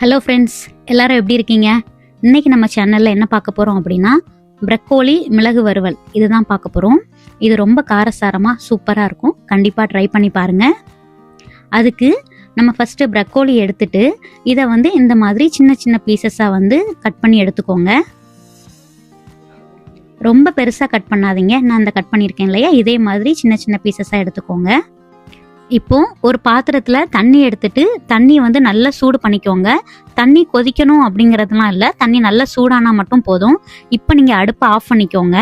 Hello friends, எல்லாரும் எப்படி இருக்கீங்க? இன்னைக்கு நம்ம சேனலில் என்ன பார்க்க போகிறோம் அப்படின்னா ப்ரக்கோலி மிளகு வறுவல் இதுதான் பார்க்க போகிறோம். இது ரொம்ப காரசாரமாக சூப்பராக இருக்கும். கண்டிப்பாக ட்ரை பண்ணி பாருங்கள். அதுக்கு நம்ம ஃபஸ்ட்டு ப்ரக்கோலி எடுத்துட்டு இதை இந்த மாதிரி சின்ன சின்ன பீசஸாக கட் பண்ணி எடுத்துக்கோங்க. ரொம்ப பெருசாக கட் பண்ணாதீங்க. நான் அந்த கட் பண்ணியிருக்கேன் இல்லையா, இதே மாதிரி சின்ன சின்ன பீசஸாக எடுத்துக்கோங்க. இப்போ ஒரு பாத்திரத்தில் தண்ணி எடுத்துட்டு தண்ணி நல்லா சூடு பண்ணிக்கோங்க. தண்ணி கொதிக்கணும் அப்படிங்கிறதுலாம் இல்லை, தண்ணி நல்லா சூடானா மட்டும் போதும். இப்போ நீங்கள் அடுப்பை ஆஃப் பண்ணிக்கோங்க.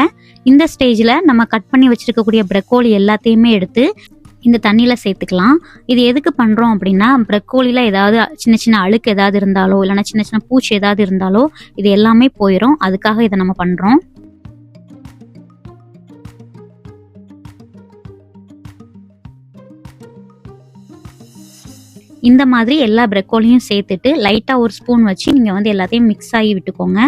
இந்த ஸ்டேஜில் நம்ம கட் பண்ணி வச்சுருக்கக்கூடிய ப்ரக்கோலி எல்லாத்தையுமே எடுத்து இந்த தண்ணியில் சேர்த்துக்கலாம். இது எதுக்கு பண்ணுறோம் அப்படின்னா, ப்ரக்கோலியில் ஏதாவது சின்ன சின்ன அழுக்கு ஏதாவது இருந்தாலோ இல்லைனா சின்ன சின்ன பூச்சி ஏதாவது இருந்தாலோ இது எல்லாமே போயிடும். அதுக்காக இதை நம்ம பண்ணுறோம். இந்த மாதிரி எல்லா ப்ரக்கோலியும் சேர்த்துட்டு லைட்டாக ஒரு ஸ்பூன் வச்சு நீங்கள் எல்லாத்தையும் மிக்ஸ் ஆகி விட்டுக்கோங்க.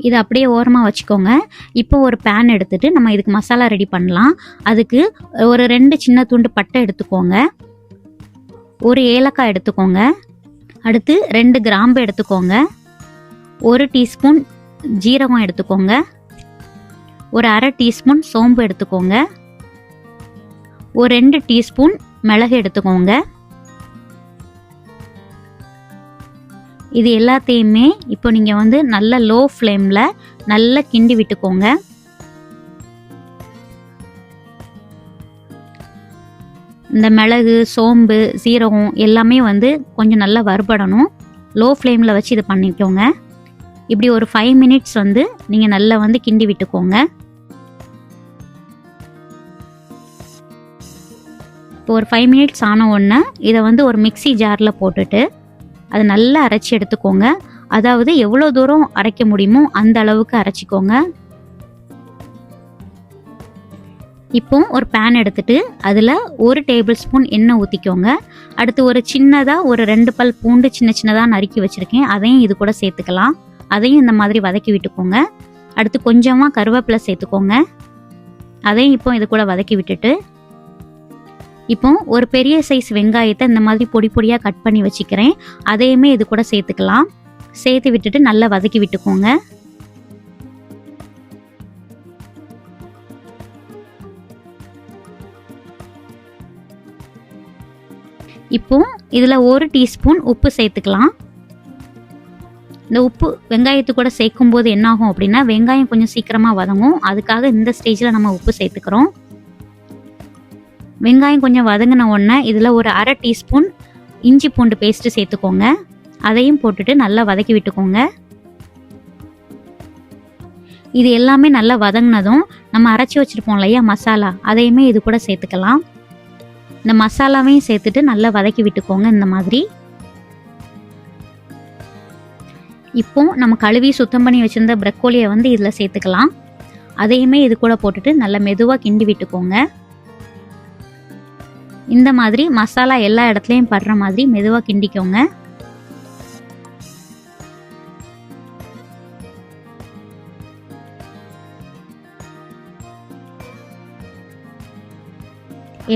இதை அப்படியே ஓரமாக வச்சுக்கோங்க. இப்போ ஒரு பேன் எடுத்துட்டு நம்ம இதுக்கு மசாலா ரெடி பண்ணலாம். அதுக்கு ஒரு 2 சின்ன துண்டு பட்டை எடுத்துக்கோங்க, ஒரு ஏலக்காய் எடுத்துக்கோங்க, அடுத்து 2 கிராம்பு எடுத்துக்கோங்க, 1 டீஸ்பூன் ஜீரகம் எடுத்துக்கோங்க, ஒரு அரை டீஸ்பூன் சோம்பு எடுத்துக்கோங்க, ஒரு 2 டீஸ்பூன் மிளகு எடுத்துக்கோங்க. இது எல்லாத்தையுமே இப்போ நீங்கள் நல்ல லோ ஃப்ளேமில் நல்லா கிண்டி விட்டுக்கோங்க. இந்த மிளகு, சோம்பு, சீரகம் எல்லாமே கொஞ்சம் நல்லா வறுபடணும். லோ ஃப்ளேமில் வச்சு இது பண்ணிக்கோங்க. இப்படி ஒரு 5 மினிட்ஸ் நீங்கள் நல்லா கிண்டி விட்டுக்கோங்க. இப்போ ஒரு 5 மினிட்ஸ் ஆன உடனே இதை ஒரு மிக்ஸி ஜாரில் போட்டுட்டு அதை நல்லா அரைச்சி எடுத்துக்கோங்க. அதாவது எவ்வளோ தூரம் அரைக்க முடியுமோ அந்த அளவுக்கு அரைச்சிக்கோங்க. இப்போ ஒரு பேன் எடுத்துட்டு அதில் 1 டேபிள் ஸ்பூன் எண்ணெய் ஊற்றிக்கோங்க. அடுத்து ஒரு சின்னதாக ஒரு 2 பல் பூண்டு சின்ன சின்னதாக நறுக்கி வச்சுருக்கேன், அதையும் இது கூட சேர்த்துக்கலாம். அதையும் இந்த மாதிரி வதக்கி விட்டுக்கோங்க. அடுத்து கொஞ்சமாக கருவேப்பிலை சேர்த்துக்கோங்க. அதையும் இப்போ இது கூட வதக்கி விட்டுட்டு இப்போ ஒரு பெரிய சைஸ் வெங்காயத்தை இந்த மாதிரி பொடி பொடியாக கட் பண்ணி வச்சுக்கிறேன், அதையுமே இது கூட சேர்த்துக்கலாம். சேர்த்து விட்டுட்டு நல்லா வதக்கி விட்டுக்கோங்க. இப்போ இதில் 1 டீஸ்பூன் உப்பு சேர்த்துக்கலாம். இந்த உப்பு வெங்காயத்து கூட சேர்க்கும் போது என்னாகும் அப்படின்னா வெங்காயம் கொஞ்சம் சீக்கிரமாக வதங்கும். அதுக்காக இந்த ஸ்டேஜில் நம்ம உப்பு சேர்த்துக்கிறோம். வெங்காயம் கொஞ்சம் வதங்கின உடனே இதில் ஒரு அரை டீஸ்பூன் இஞ்சி பூண்டு பேஸ்ட்டு சேர்த்துக்கோங்க. அதையும் போட்டுட்டு நல்லா வதக்கி விட்டுக்கோங்க. இது எல்லாமே நல்லா வதங்கினதும் நம்ம அரைச்சி வச்சுருப்போம் இல்லையா மசாலா, அதையுமே இது கூட சேர்த்துக்கலாம். இந்த மசாலாவையும் சேர்த்துட்டு நல்லா வதக்கி விட்டுக்கோங்க. இந்த மாதிரி இப்போ நம்ம கழுவி சுத்தம் பண்ணி வச்சுருந்த ப்ரக்கோலியை இதில் சேர்த்துக்கலாம். அதையுமே இது கூட போட்டுட்டு நல்லா மெதுவாக கிண்டி விட்டுக்கோங்க. இந்த மாதிரி மசாலா எல்லா இடத்துலையும் படுற மாதிரி மெதுவாக கிண்டிக்கோங்க.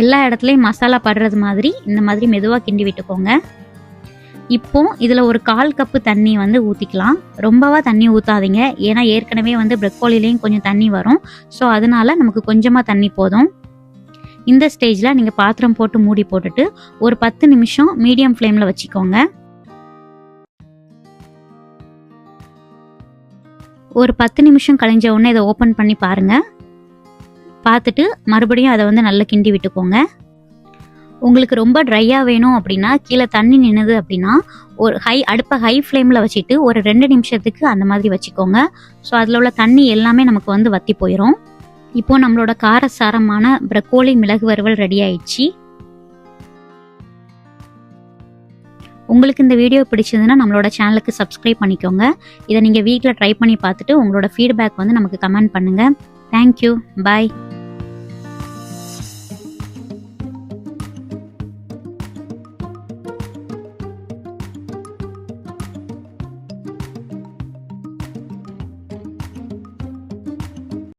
எல்லா இடத்துலையும் மசாலா படுறது மாதிரி இந்த மாதிரி மெதுவாக கிண்டி விட்டுக்கோங்க. இப்போ இதில் ஒரு 1/4 கப்பு தண்ணி ஊற்றிக்கலாம். ரொம்பவா தண்ணி ஊற்றாதீங்க, ஏன்னா ஏற்கனவே ப்ரக்கோலிலையும் கொஞ்சம் தண்ணி வரும். ஸோ அதனால நமக்கு கொஞ்சமாக தண்ணி போதும். இந்த ஸ்டேஜில் நீங்கள் பாத்திரம் போட்டு மூடி போட்டுட்டு ஒரு 10 நிமிஷம் மீடியம் ஃப்ளேமில் வச்சுக்கோங்க. ஒரு 10 நிமிஷம் கழிஞ்ச உடனே இதை ஓப்பன் பண்ணி பாருங்கள். பார்த்துட்டு மறுபடியும் அதை நல்லா கிண்டி விட்டுக்கோங்க. உங்களுக்கு ரொம்ப ட்ரையாக வேணும் அப்படின்னா, கீழே தண்ணி நின்னுது அப்படின்னா ஒரு அடுப்பை ஹை ஃப்ளேமில் வச்சுட்டு ஒரு 2 நிமிஷத்துக்கு அந்த மாதிரி வச்சுக்கோங்க. ஸோ அதில் உள்ள தண்ணி எல்லாமே நமக்கு வற்றி போயிடும். இப்போ நம்மளோட காரசாரமான ப்ரக்கோலி மிளகு வறுவல் ரெடி ஆயிடுச்சு. உங்களுக்கு இந்த வீடியோ பிடிச்சதுன்னா நம்மளோட சேனலுக்கு சப்ஸ்கிரைப் பண்ணிக்கோங்க. இதை நீங்கள் வீட்டில் ட்ரை பண்ணி பார்த்துட்டு உங்களோட ஃபீட்பேக் நமக்கு கமெண்ட் பண்ணுங்கள். தேங்க்யூ, பாய்.